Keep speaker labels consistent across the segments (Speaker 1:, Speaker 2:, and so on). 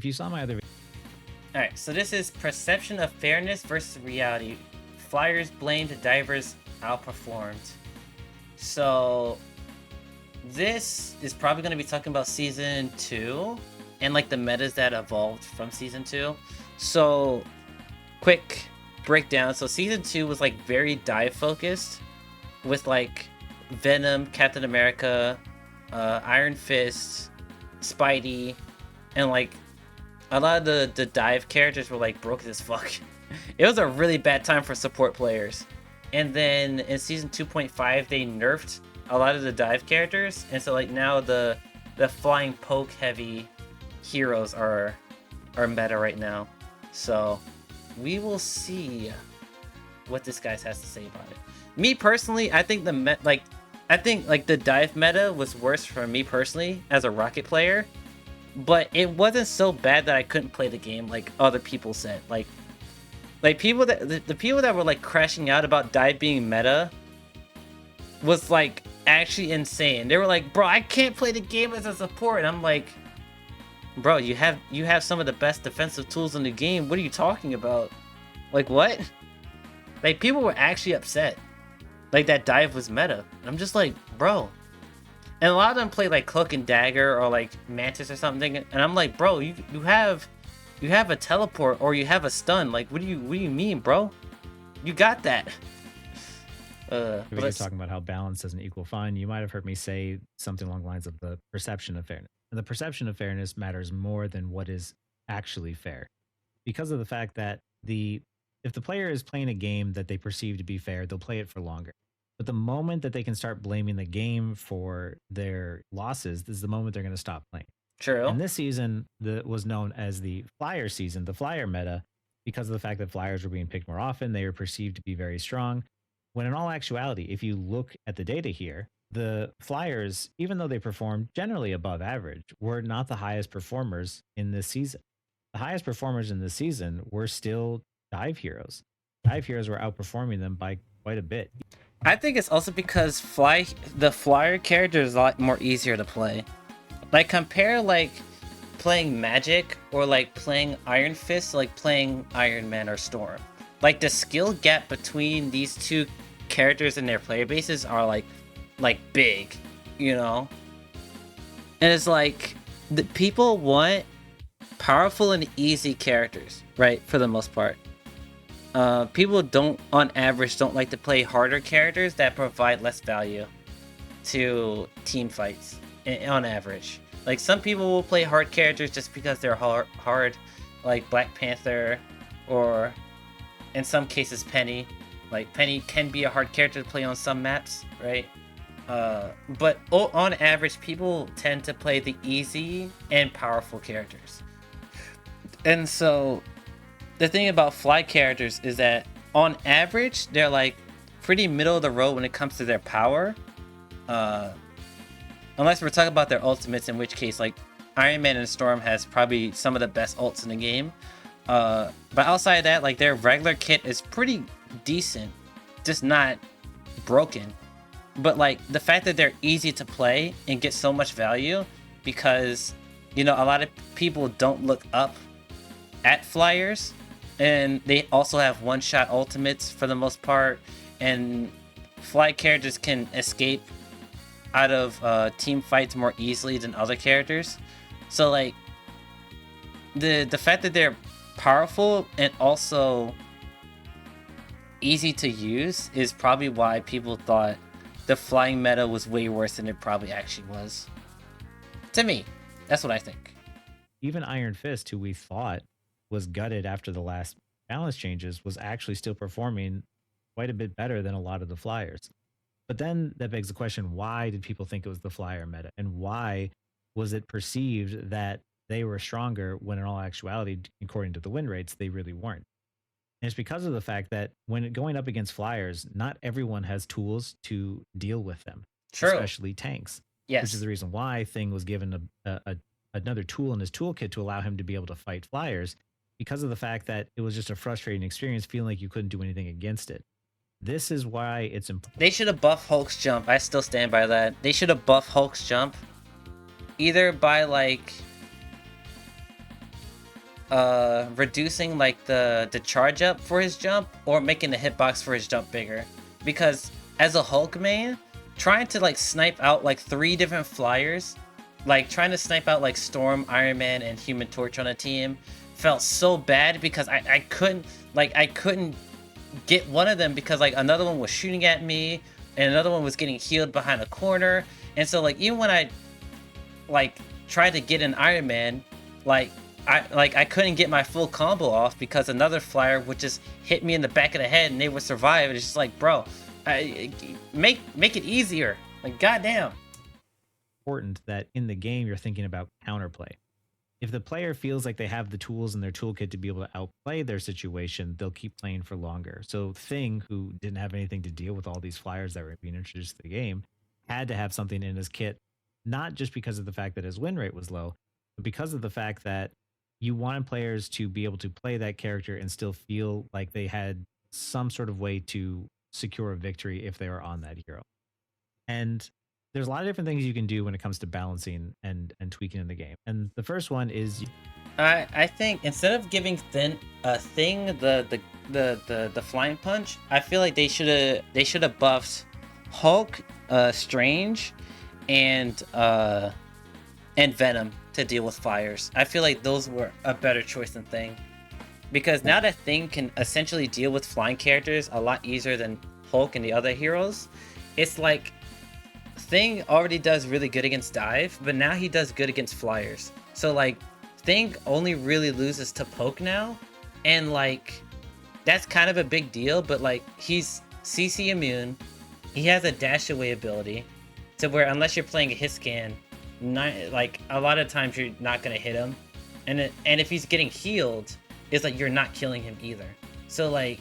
Speaker 1: If you saw my other
Speaker 2: Alright, so this is perception of fairness versus reality. Flyers blamed, divers outperformed. So this is probably going to be talking about season 2 and like the metas that evolved from season 2. So quick breakdown. So season 2 was like very dive focused with like Venom, Captain America, Iron Fist, Spidey, and like a lot of the dive characters were like broken as fuck. It was a really bad time for support players. And then in season 2.5 they nerfed a lot of the dive characters, and so like now the flying poke heavy heroes are meta right now. So we will see what this guy has to say about it. Me personally, I think the dive meta was worse for me personally as a rocket player, but it wasn't so bad that I couldn't play the game like other people said. Like people that the people that were like crashing out about dive being meta was like actually insane. They were like, bro, I can't play the game as a support. And I'm like, bro, you have some of the best defensive tools in the game. What are you talking about? Like, what? Like, people were actually upset like that dive was meta. And I'm just like, bro. And a lot of them play like Cloak and Dagger or like Mantis or something, and I'm like, bro, you have a teleport or you have a stun. Like, what do you mean, bro? You got that.
Speaker 1: if you're talking about how balance doesn't equal fun, you might have heard me say something along the lines of the perception of fairness. And the perception of fairness matters more than what is actually fair, because of the fact that if the player is playing a game that they perceive to be fair, they'll play it for longer. But the moment that they can start blaming the game for their losses, this is the moment they're going to stop playing.
Speaker 2: True.
Speaker 1: And this season was known as the flyer season, the flyer meta, because of the fact that flyers were being picked more often. They were perceived to be very strong. When in all actuality, if you look at the data here, the flyers, even though they performed generally above average, were not the highest performers in this season. The highest performers in this season were still dive heroes. Dive heroes were outperforming them by quite a bit.
Speaker 2: I think it's also because the flyer character is a lot more easier to play. Like, compare like playing Magic or like playing Iron Fist, like playing Iron Man or Storm. Like, the skill gap between these two characters and their player bases are like big, you know? And it's like, the people want powerful and easy characters, right? For the most part. People on average don't like to play harder characters that provide less value to team fights on average. Like, some people will play hard characters just because they're hard, like Black Panther, or in some cases Penny. Like, Penny can be a hard character to play on some maps, right? But on average, people tend to play the easy and powerful characters. And so the thing about fly characters is that on average, they're like pretty middle of the road when it comes to their power. Unless we're talking about their ultimates, in which case like Iron Man and Storm has probably some of the best ults in the game. But outside of that, like, their regular kit is pretty decent, just not broken. But like, the fact that they're easy to play and get so much value, because, you know, a lot of people don't look up at flyers, and they also have one-shot ultimates for the most part, and fly characters can escape out of team fights more easily than other characters. So like, the fact that they're powerful and also easy to use is probably why people thought the flying meta was way worse than it probably actually was. To me, that's what I think.
Speaker 1: Even Iron Fist, who we thought was gutted after the last balance changes, was actually still performing quite a bit better than a lot of the flyers. But then that begs the question, why did people think it was the flyer meta? And why was it perceived that they were stronger when in all actuality, according to the win rates, they really weren't? And it's because of the fact that when going up against flyers, not everyone has tools to deal with them,
Speaker 2: True.
Speaker 1: especially tanks.
Speaker 2: Yes.
Speaker 1: Which is the reason why Thing was given another tool in his toolkit to allow him to be able to fight flyers, because of the fact that it was just a frustrating experience feeling like you couldn't do anything against it. This is why it's important.
Speaker 2: They should have buffed Hulk's jump. I still stand by that. They should have buffed Hulk's jump either by like reducing like the charge up for his jump or making the hitbox for his jump bigger. Because as a Hulk main, trying to like snipe out like 3 different flyers, like trying to snipe out like Storm, Iron Man, and Human Torch on a team felt so bad because I couldn't get one of them because like another one was shooting at me and another one was getting healed behind a corner. And so like even when I like tried to get an Iron Man, like I couldn't get my full combo off because another flyer would just hit me in the back of the head and they would survive. It's just like, bro, make it easier. Like, goddamn.
Speaker 1: Important that in the game you're thinking about counterplay. If the player feels like they have the tools in their toolkit to be able to outplay their situation, they'll keep playing for longer. So Thing, who didn't have anything to deal with all these flyers that were being introduced to the game, had to have something in his kit, not just because of the fact that his win rate was low, but because of the fact that you wanted players to be able to play that character and still feel like they had some sort of way to secure a victory if they were on that hero. And there's a lot of different things you can do when it comes to balancing and tweaking in the game. And the first one is
Speaker 2: I think instead of giving Thing the flying punch, I feel like they should have buffed Hulk, Strange, and Venom to deal with fires. I feel like those were a better choice than Thing, because now that Thing can essentially deal with flying characters a lot easier than Hulk and the other heroes. It's like Thing already does really good against dive, but now he does good against flyers. So like Thing only really loses to poke now, and like that's kind of a big deal, but like he's CC immune. He has a dash away ability, to where unless you're playing a hit scan, like a lot of times you're not gonna hit him, and if he's getting healed, it's like you're not killing him either. So like,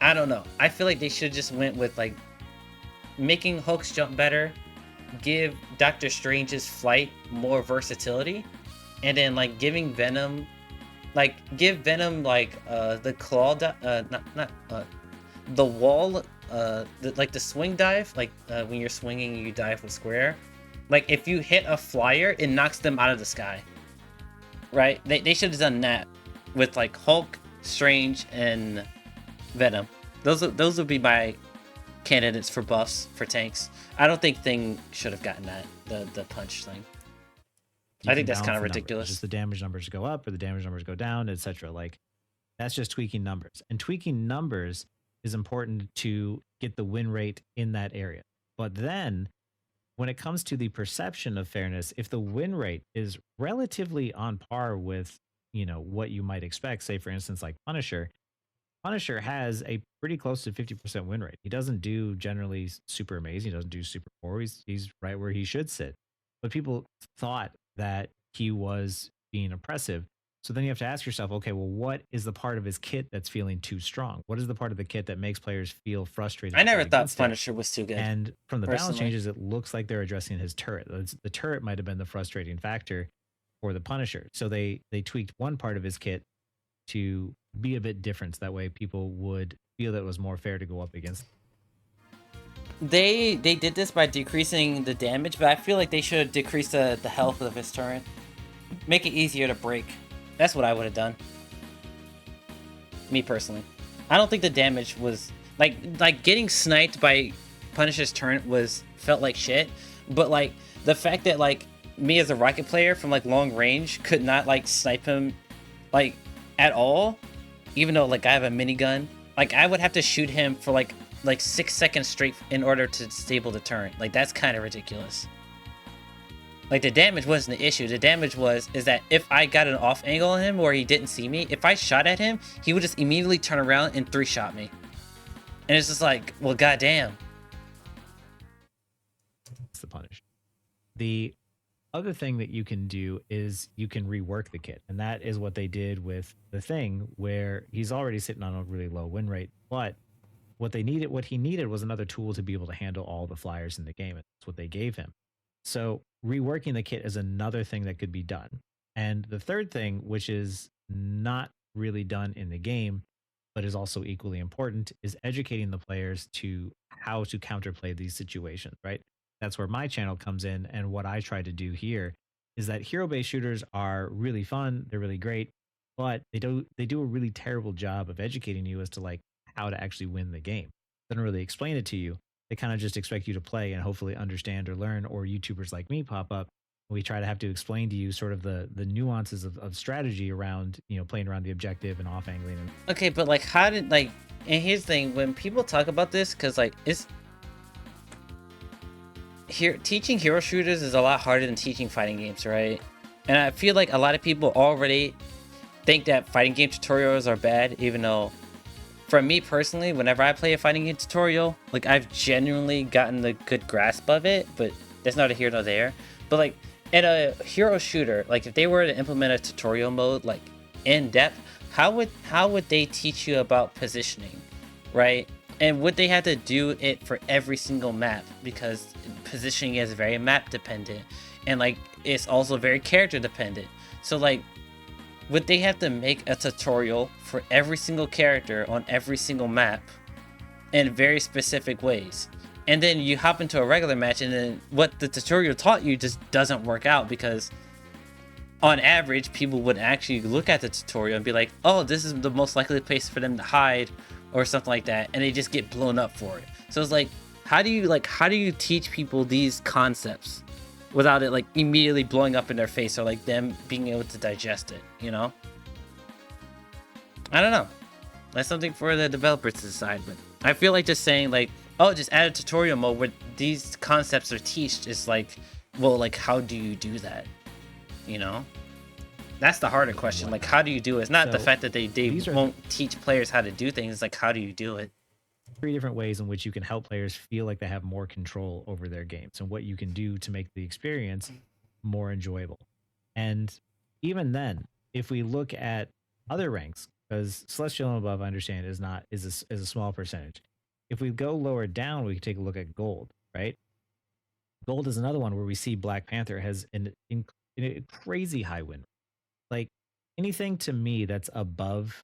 Speaker 2: I don't know. I feel like they should just went with like making Hulk's jump better, give Doctor Strange's flight more versatility, and then like giving Venom, give Venom the claw, the wall, the swing dive, when you're swinging you dive with square. Like if you hit a flyer, it knocks them out of the sky. Right? They should have done that with like Hulk, Strange, and Venom. Those would be my candidates for buffs for tanks. I don't think Thing should have gotten that, the punch thing. I think that's kind of ridiculous.
Speaker 1: Just the damage numbers go up or the damage numbers go down, etc. Like that's just tweaking numbers. And tweaking numbers is important to get the win rate in that area. But then when it comes to the perception of fairness, if the win rate is relatively on par with, what you might expect, say for instance like Punisher has a pretty close to 50% win rate. He doesn't do generally super amazing. He doesn't do super poor. He's right where he should sit. But people thought that he was being oppressive. So then you have to ask yourself, okay, well, what is the part of his kit that's feeling too strong? What is the part of the kit that makes players feel frustrated?
Speaker 2: I never thought Punisher was too good.
Speaker 1: And from the balance changes, it looks like they're addressing his turret. The turret might have been the frustrating factor for the Punisher. So they tweaked one part of his kit to be a bit different. So that way people would feel that it was more fair to go up against.
Speaker 2: They did this by decreasing the damage, but I feel like they should decrease the health of his turret. Make it easier to break. That's what I would have done. Me personally. I don't think the damage was like getting sniped by Punisher's turret felt like shit, but like the fact that like me as a rocket player from like long range could not like snipe him like at all, even though like I have a minigun, like I would have to shoot him for like 6 seconds straight in order to disable the turret. Like that's kind of ridiculous. Like the damage wasn't the issue. The damage is that if I got an off angle on him where he didn't see me, if I shot at him, he would just immediately turn around and 3-shot me. And it's just like, well, goddamn.
Speaker 1: It's the punish. The other thing that you can do is you can rework the kit. And that is what they did with the Thing, where he's already sitting on a really low win rate. But what he needed was another tool to be able to handle all the flyers in the game. And that's what they gave him. So reworking the kit is another thing that could be done. And the third thing, which is not really done in the game, but is also equally important, is educating the players to how to counterplay these situations, right? That's where my channel comes in. And what I try to do here is that hero-based shooters are really fun, they're really great, but they do a really terrible job of educating you as to like how to actually win the game. They don't really explain it to you. They kind of just expect you to play and hopefully understand or learn. Or YouTubers like me pop up. We try to have to explain to you sort of the nuances of strategy around playing around the objective and off angling. And
Speaker 2: Okay, but like, how did like? And here's the thing: when people talk about this, because like it's here teaching hero shooters is a lot harder than teaching fighting games, right? And I feel like a lot of people already think that fighting game tutorials are bad, even though, for me personally, whenever I play a fighting game tutorial, like I've genuinely gotten the good grasp of it, but that's not a here nor there. But like in a hero shooter, like if they were to implement a tutorial mode like in depth, how would they teach you about positioning, right? And would they have to do it for every single map? Because positioning is very map dependent, and like it's also very character dependent. So like, would they have to make a tutorial for every single character on every single map in very specific ways? And then you hop into a regular match, and then what the tutorial taught you just doesn't work out, because on average, people would actually look at the tutorial and be like, oh, this is the most likely place for them to hide or something like that, and they just get blown up for it. So it's like, how do you teach people these concepts without it like immediately blowing up in their face, or like them being able to digest it, you know? I don't know. That's something for the developers to decide, but I feel like just saying like, oh, just add a tutorial mode where these concepts are taught is like, well, like how do you do that? You know? That's the harder question. Like, how do you do it? It's not the fact that they won't teach players how to do things. It's like, how do you do it?
Speaker 1: 3 different ways in which you can help players feel like they have more control over their games and what you can do to make the experience more enjoyable. And even then, if we look at other ranks, because Celestial and above, I understand, is a small percentage. If we go lower down, we can take a look at Gold, right? Gold is another one where we see Black Panther has a crazy high win. Like anything to me that's above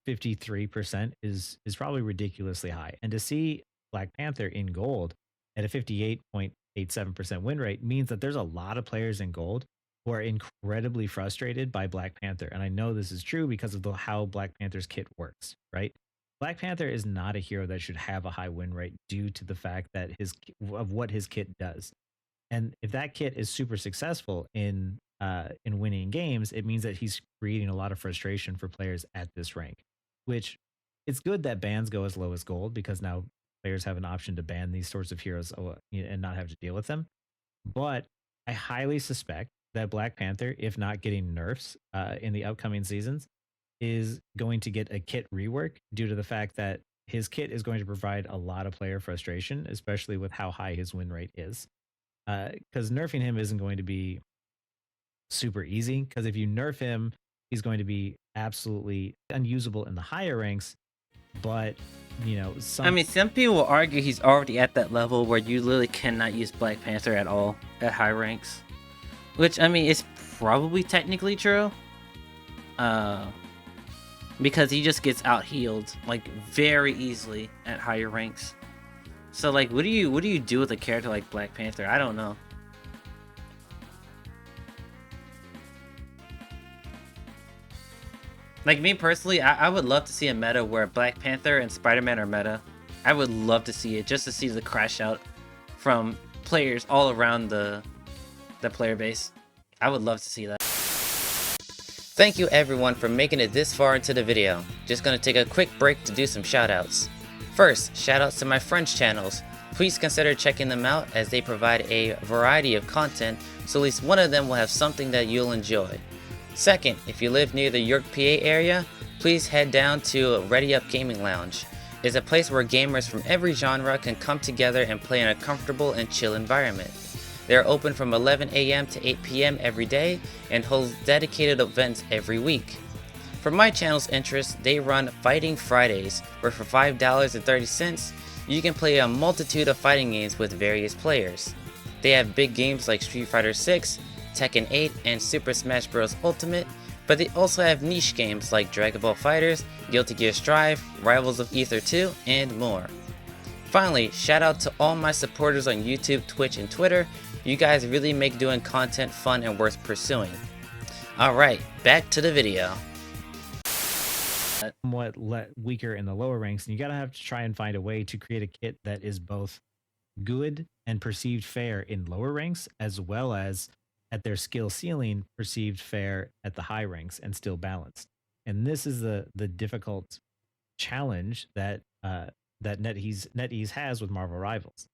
Speaker 1: 53% is probably ridiculously high. And to see Black Panther in Gold at a 58.87% win rate means that there's a lot of players in Gold who are incredibly frustrated by Black Panther. And I know this is true because of how Black Panther's kit works, right? Black Panther is not a hero that should have a high win rate due to the fact that of what his kit does. And if that kit is super successful in winning games, it means that he's creating a lot of frustration for players at this rank. Which it's good that bans go as low as Gold, because now players have an option to ban these sorts of heroes and not have to deal with them. But I highly suspect that Black Panther, if not getting nerfs in the upcoming seasons, is going to get a kit rework due to the fact that his kit is going to provide a lot of player frustration, especially with how high his win rate is. Because nerfing him isn't going to be super easy, because if you nerf him, he's going to be absolutely unusable in the higher ranks. But
Speaker 2: some people will argue he's already at that level where you literally cannot use Black Panther at all at high ranks, which I mean is probably technically true, because he just gets out healed like very easily at higher ranks. So like, what do you do with a character like Black Panther? I don't know. Like me personally, I would love to see a meta where Black Panther and Spider-Man are meta. I would love to see it, just to see the crash out from players all around the player base. I would love to see that. Thank you everyone for making it this far into the video. Just gonna take a quick break to do some shoutouts. First, shoutouts to my friends' channels. Please consider checking them out, as they provide a variety of content, so at least one of them will have something that you'll enjoy. Second, if you live near the York, PA area, please head down to Ready Up Gaming Lounge. It's a place where gamers from every genre can come together and play in a comfortable and chill environment. They are open from 11 a.m. to 8 p.m. every day and hold dedicated events every week. For my channel's interest, they run Fighting Fridays, where for $5.30, you can play a multitude of fighting games with various players. They have big games like Street Fighter 6, Tekken 8, and Super Smash Bros. Ultimate, but they also have niche games like Dragon Ball FighterZ, Guilty Gear Strive, Rivals of Ether 2, and more. Finally, shout out to all my supporters on YouTube, Twitch, and Twitter. You guys really make doing content fun and worth pursuing. Alright, back to the video.
Speaker 1: Somewhat weaker in the lower ranks, and you gotta have to try and find a way to create a kit that is both good and perceived fair in lower ranks, as well as at their skill ceiling perceived fair at the high ranks and still balanced. And this is the difficult challenge that NetEase has with Marvel Rivals.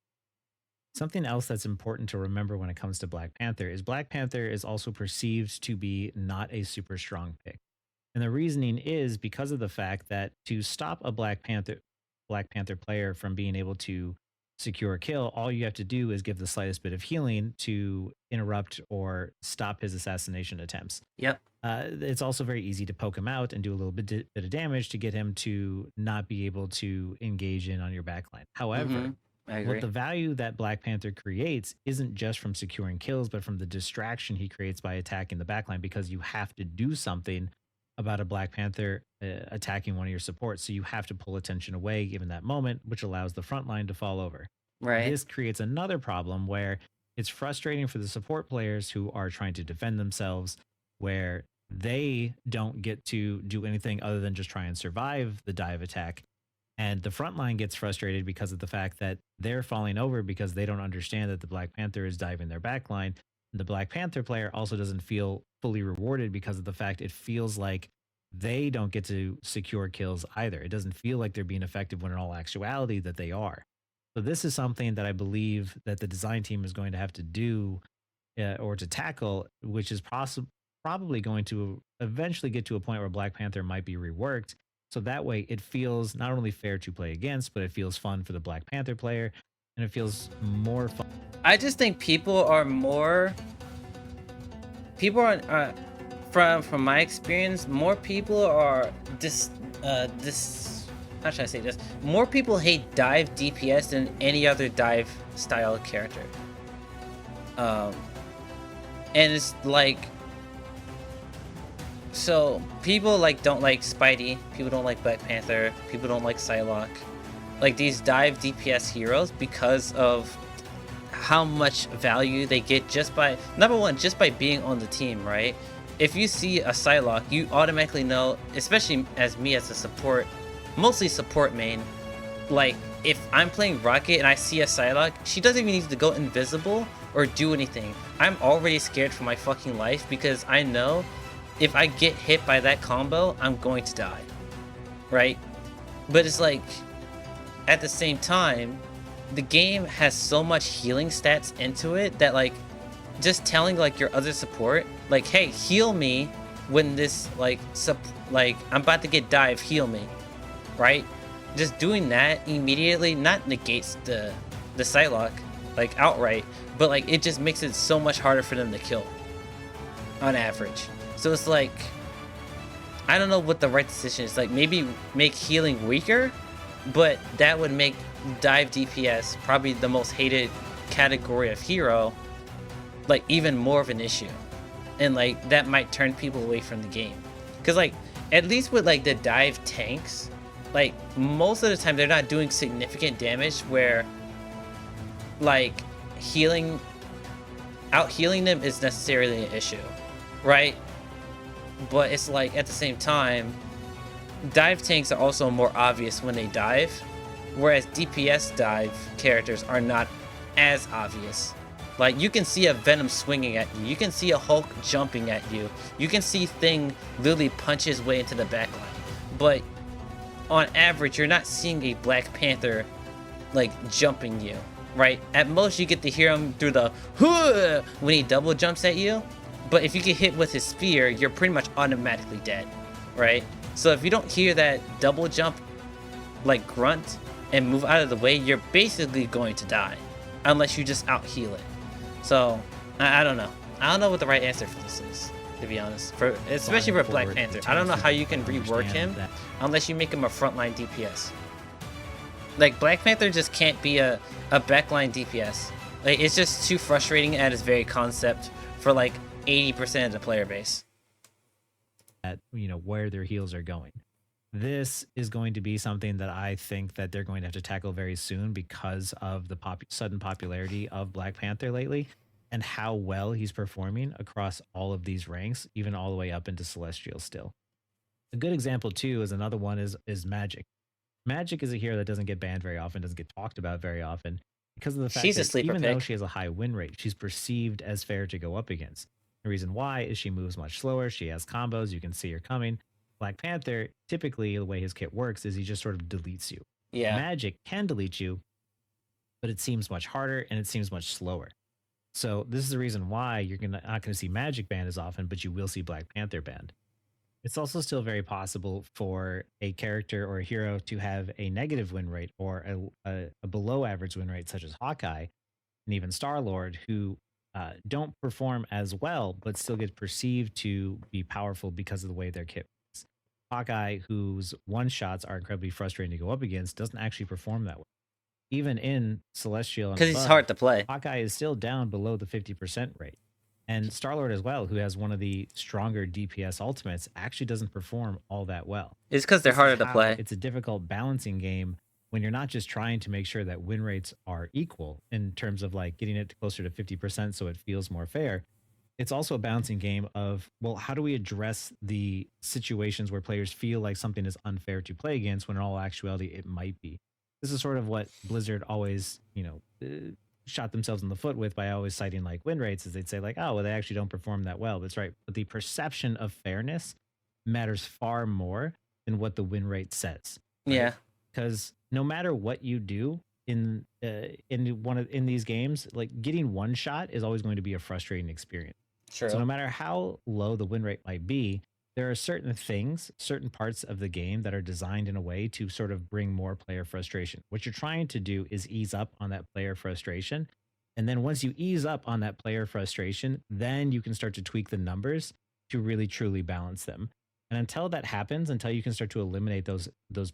Speaker 1: Something else that's important to remember when it comes to Black Panther is Black Panther is also perceived to be not a super strong pick. And the reasoning is because of the fact that to stop a Black Panther player from being able to secure a kill, all you have to do is give the slightest bit of healing to interrupt or stop his assassination attempts.
Speaker 2: Yep.
Speaker 1: It's also very easy to poke him out and do a little bit of damage to get him to not be able to engage in on your backline. However,
Speaker 2: I agree.
Speaker 1: what the value that Black Panther creates isn't just from securing kills, but from the distraction he creates by attacking the backline, because you have to do something about a Black Panther attacking one of your supports. So you have to pull attention away given that moment, which allows the front line to fall over.
Speaker 2: Right.
Speaker 1: This creates another problem where it's frustrating for the support players who are trying to defend themselves, where they don't get to do anything other than just try and survive the dive attack. And the front line gets frustrated because of the fact that they're falling over because they don't understand that the Black Panther is diving their backline. The Black Panther player also doesn't feel fully rewarded because of the fact it feels like they don't get to secure kills either. It doesn't feel like they're being effective when in all actuality that they are. So this is something that I believe that the design team is going to have to do or to tackle, which is probably going to eventually get to a point where Black Panther might be reworked. So that way it feels not only fair to play against, but it feels fun for the Black Panther player, and it feels more fun.
Speaker 2: I just think people are from my experience, more people are how should I say this? More people hate dive DPS than any other dive style character. And it's like, so people like don't like Spidey, people don't like Black Panther, people don't like Psylocke, like these dive DPS heroes, because of how much value they get just by, number one, just by being on the team, right? If you see a Psylocke, you automatically know, especially as me as a support, mostly support main, like if I'm playing Rocket and I see a Psylocke, she doesn't even need to go invisible or do anything. I'm already scared for my fucking life because I know if I get hit by that combo, I'm going to die, right? But it's like, at the same time, the game has so much healing stats into it that like, just telling like your other support, like, hey, heal me when this like I'm about to get dive, heal me, right? Just doing that immediately not negates the Psylocke like outright, but like it just makes it so much harder for them to kill on average. So it's like, I don't know what the right decision is. Like maybe make healing weaker, but that would make dive DPS, probably the most hated category of hero, like even more of an issue. And like that might turn people away from the game. Cause like, at least with like the dive tanks, like most of the time they're not doing significant damage where like out healing them is necessarily an issue, right? But it's like at the same time, dive tanks are also more obvious when they dive, whereas DPS dive characters are not as obvious. Like you can see a Venom swinging at you, you can see a Hulk jumping at you, you can see Thing literally punch his way into the backline, but on average you're not seeing a Black Panther like jumping you, right? At most you get to hear him through the "huh" when he double jumps at you, but if you get hit with his spear, you're pretty much automatically dead, right? So if you don't hear that double jump like grunt and move out of the way, you're basically going to die unless you just out heal it. So I don't know. I don't know what the right answer for this is, to be honest. Especially for Black Panther. I don't know how you can rework him unless you make him a frontline DPS. Like Black Panther just can't be a backline DPS. Like it's just too frustrating at its very concept for like 80% of the player base.
Speaker 1: At where their heals are going. This is going to be something that I think that they're going to have to tackle very soon because of the sudden popularity of Black Panther lately. and how well he's performing across all of these ranks, even all the way up into Celestial still. A good example too is another one is Magic. Magic is a hero that doesn't get banned very often, doesn't get talked about very often because of the fact
Speaker 2: She's a
Speaker 1: that
Speaker 2: sleeper
Speaker 1: even though
Speaker 2: pick.
Speaker 1: she has a high win rate, she's perceived as fair to go up against. The reason why is she moves much slower, she has combos, you can see her coming. Black Panther, typically the way his kit works is he just sort of deletes you.
Speaker 2: Yeah.
Speaker 1: Magic can delete you, but it seems much harder and it seems much slower. So this is the reason why not gonna see Magic banned as often, but you will see Black Panther banned. It's also still very possible for a character or a hero to have a negative win rate or a below average win rate, such as Hawkeye and even Star Lord, who don't perform as well, but still get perceived to be powerful because of the way their kit works. Hawkeye, whose one shots are incredibly frustrating to go up against, doesn't actually perform that well. Even in Celestial and
Speaker 2: Because he's hard
Speaker 1: above,
Speaker 2: to play.
Speaker 1: Hawkeye is still down below the 50% rate. And Star-Lord as well, who has one of the stronger DPS ultimates, actually doesn't perform all that well.
Speaker 2: It's because they're
Speaker 1: This is
Speaker 2: harder to
Speaker 1: how
Speaker 2: play.
Speaker 1: it's a difficult balancing game when you're not just trying to make sure that win rates are equal in terms of like getting it closer to 50% so it feels more fair. It's also a balancing game of, well, how do we address the situations where players feel like something is unfair to play against when in all actuality it might be. This is sort of what Blizzard always, shot themselves in the foot with by always citing like win rates, is they'd say like, oh, well, they actually don't perform that well. That's right. But the perception of fairness matters far more than what the win rate says. Right?
Speaker 2: Yeah.
Speaker 1: Because no matter what you do in these games, like getting one shot is always going to be a frustrating experience.
Speaker 2: True.
Speaker 1: So no matter how low the win rate might be, there are certain things, certain parts of the game that are designed in a way to sort of bring more player frustration. What you're trying to do is ease up on that player frustration. And then once you ease up on that player frustration, then you can start to tweak the numbers to really truly balance them. And until that happens, until you can start to eliminate those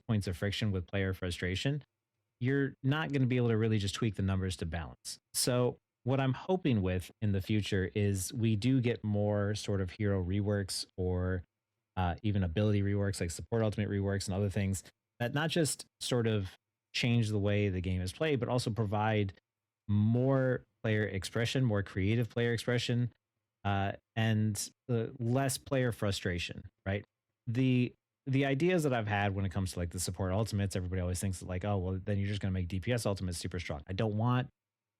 Speaker 1: points of friction with player frustration, you're not going to be able to really just tweak the numbers to balance. So what I'm hoping with in the future is we do get more sort of hero reworks or even ability reworks like support ultimate reworks and other things that not just sort of change the way the game is played, but also provide more player expression, more creative player expression, and less player frustration. Right. The ideas that I've had when it comes to like the support ultimates, everybody always thinks that like, oh, well, then you're just going to make DPS ultimates super strong. I don't want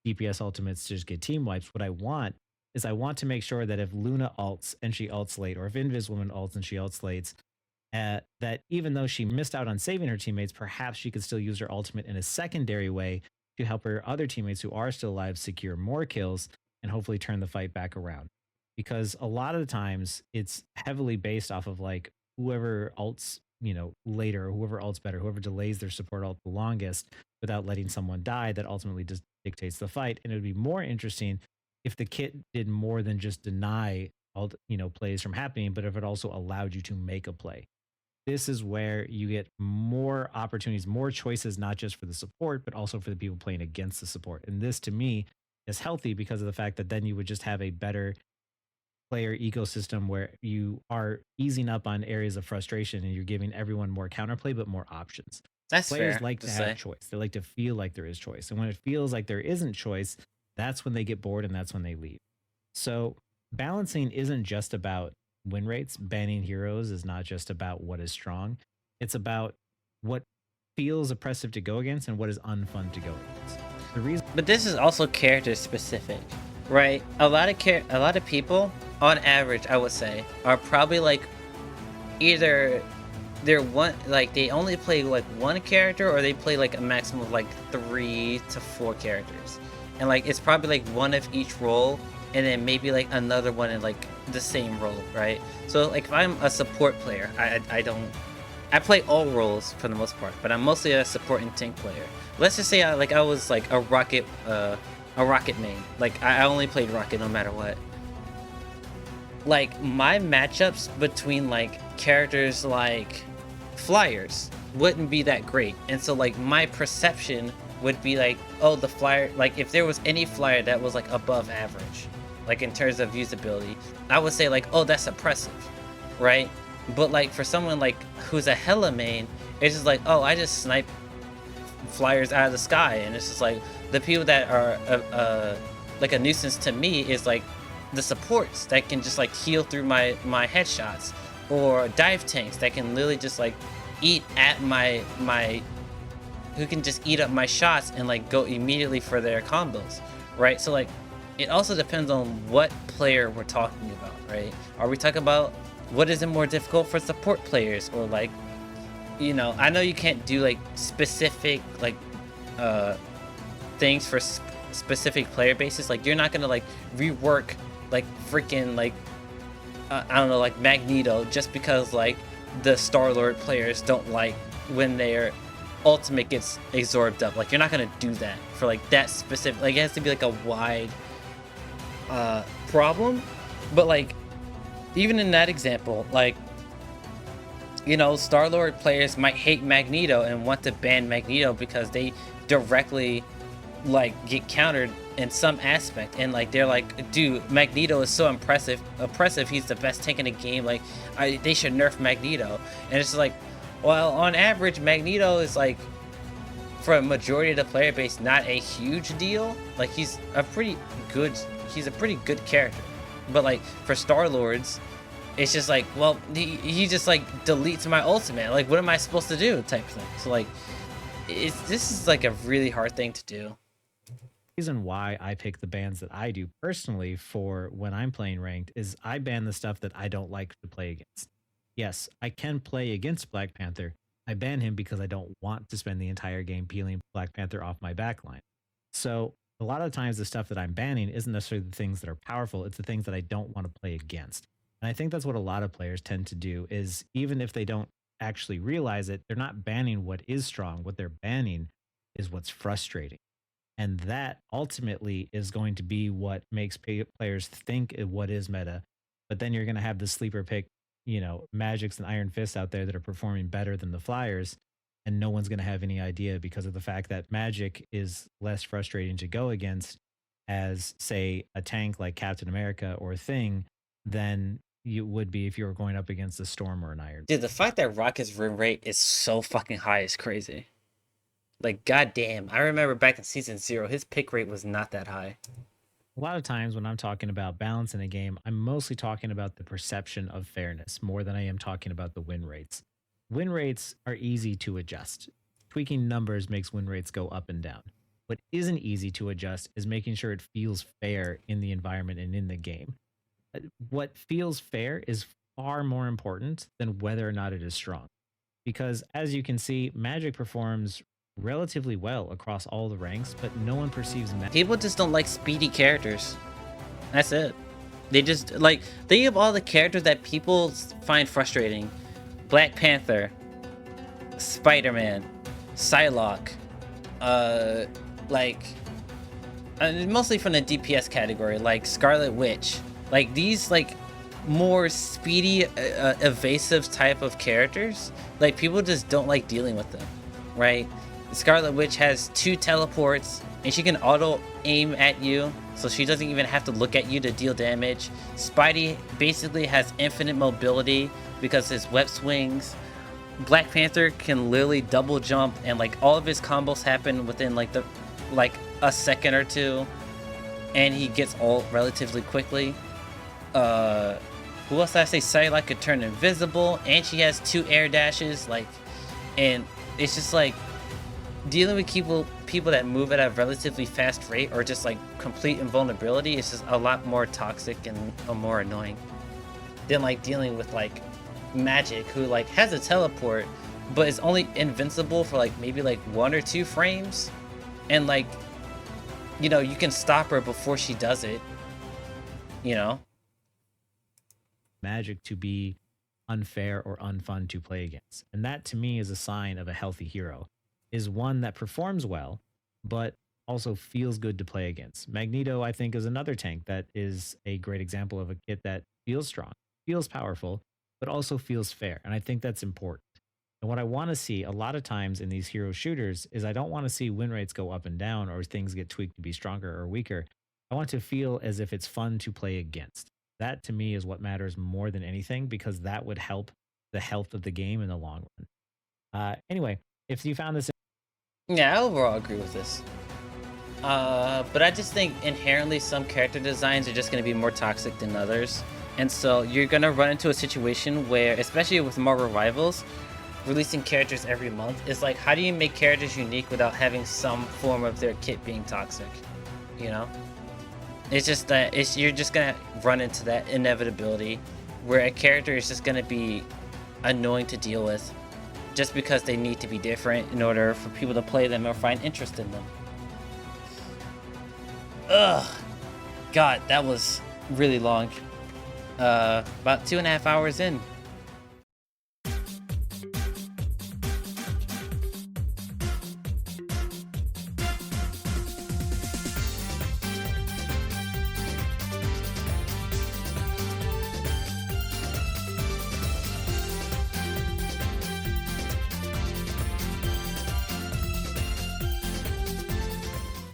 Speaker 1: DPS ultimates to just get team wipes. What I want is I want to make sure that if Luna ults and she ults late, or if Inviswoman ults and she ults late, that even though she missed out on saving her teammates, perhaps she could still use her ultimate in a secondary way to help her other teammates who are still alive secure more kills and hopefully turn the fight back around. Because a lot of the times it's heavily based off of like whoever ults, later, or whoever ults better, whoever delays their support ult the longest without letting someone die, that ultimately just dictates the fight. And it would be more interesting if the kit did more than just deny plays from happening, but if it also allowed you to make a play. This is where you get more opportunities, more choices, not just for the support, but also for the people playing against the support. And this to me is healthy because of the fact that then you would just have a better player ecosystem where you are easing up on areas of frustration and you're giving everyone more counterplay, but more options.
Speaker 2: That's
Speaker 1: Players
Speaker 2: fair
Speaker 1: like
Speaker 2: to
Speaker 1: to
Speaker 2: say.
Speaker 1: have choice. They like to feel like there is choice. And when it feels like there isn't choice, that's when they get bored and that's when they leave. So balancing isn't just about win rates. Banning heroes is not just about what is strong. It's about what feels oppressive to go against and what is unfun to go against. The reason
Speaker 2: But this is also character specific, right? A lot of people, on average, I would say, are probably like either they're one, like they only play like one character, or they play like a maximum of like 3 to 4 characters, and like it's probably like one of each role, and then maybe like another one in like the same role, right? So like if I'm a support player, I play all roles for the most part, but I'm mostly a support and tank player. Let's just say I was like a rocket main. Like I only played rocket no matter what. Like my matchups between like characters like flyers wouldn't be that great, and so like my perception would be like, oh, the flyer, like if there was any flyer that was like above average, like in terms of usability, I would say like, oh, that's oppressive, right? But like for someone like who's a hella main, it's just like, oh, I just snipe flyers out of the sky, and it's just like the people that are like a nuisance to me is like the supports that can just like heal through my headshots, or dive tanks that can literally just like eat at my who can just eat up my shots and like go immediately for their combos, right? So like it also depends on what player we're talking about, right? Are we talking about what is it more difficult for support players, or like, I know you can't do like specific like uh things for specific player bases. Like you're not gonna like rework like freaking like I don't know, like Magneto, just because like the Star-Lord players don't like when their ultimate gets absorbed up. Like you're not gonna do that for like that specific. Like it has to be like a wide problem. But like even in that example, like Star-Lord players might hate Magneto and want to ban Magneto because they directly like get countered in some aspect, and like they're like, dude, Magneto is so oppressive, he's the best tank in the game, like they should nerf Magneto. And it's like, well, on average Magneto is like, for a majority of the player base, not a huge deal. Like he's a pretty good character. But like for Star Lords, it's just like, well, he just like deletes my ultimate, like what am I supposed to do, type thing. So like this is like a really hard thing to do.
Speaker 1: Reason why I pick the bans that I do personally for when I'm playing ranked is I ban the stuff that I don't like to play against. Yes, I can play against Black Panther. I ban him because I don't want to spend the entire game peeling Black Panther off my backline. So a lot of times the stuff that I'm banning isn't necessarily the things that are powerful, it's the things that I don't want to play against. And I think that's what a lot of players tend to do, is even if they don't actually realize it, they're not banning what is strong. What they're banning is what's frustrating. And that ultimately is going to be what makes players think what is meta. But then you're going to have the sleeper pick, Magics and Iron Fists out there that are performing better than the Flyers. And no one's going to have any idea because of the fact that Magic is less frustrating to go against as, say, a tank like Captain America or Thing than you would be if you were going up against a Storm or an Iron.
Speaker 2: Dude, the fact that Rocket's win rate is so fucking high is crazy. Like, goddamn, I remember back in season 0, his pick rate was not that high.
Speaker 1: A lot of times when I'm talking about balance in a game, I'm mostly talking about the perception of fairness more than I am talking about the win rates. Win rates are easy to adjust. Tweaking numbers makes win rates go up and down. What isn't easy to adjust is making sure it feels fair in the environment and in the game. What feels fair is far more important than whether or not it is strong. Because as you can see, Magic performs relatively well across all the ranks, but no one perceives Magic.
Speaker 2: People just don't like speedy characters. That's it. They just like, think of all the characters that people find frustrating. Black Panther, Spider-Man, Psylocke, mostly from the DPS category, like Scarlet Witch. Like these like more speedy, evasive type of characters, like people just don't like dealing with them, right? Scarlet Witch has 2 teleports and she can auto aim at you, so she doesn't even have to look at you to deal damage. Spidey basically has infinite mobility because his web swings. Black Panther can literally double jump, and like all of his combos happen within like a second or two, and he gets ult relatively quickly. Who else did I say? Psylocke could turn invisible, and she has 2 air dashes. Like, and it's just like dealing with people that move at a relatively fast rate or just like complete invulnerability is just a lot more toxic and more annoying than like dealing with like Magic, who like has a teleport but is only invincible for like maybe like 1 or 2 frames, and like you can stop her before she does it.
Speaker 1: Magic to be unfair or unfun to play against. And that to me is a sign of a healthy hero, is one that performs well, but also feels good to play against. Magneto, I think, is another tank that is a great example of a kit that feels strong, feels powerful, but also feels fair. And I think that's important. And what I want to see a lot of times in these hero shooters is I don't want to see win rates go up and down or things get tweaked to be stronger or weaker. I want to feel as if it's fun to play against. That to me is what matters more than anything, because that would help the health of the game in the long run. Anyway, if you found this,
Speaker 2: Yeah, I overall agree with this. But I just think inherently some character designs are just going to be more toxic than others. And so you're going to run into a situation where, especially with more revivals, releasing characters every month is like, how do you make characters unique without having some form of their kit being toxic? You know? It's just that you're just going to run into that inevitability where a character is just going to be annoying to deal with just because they need to be different in order for people to play them or find interest in them. Ugh. God, that was really long. About 2.5 hours in.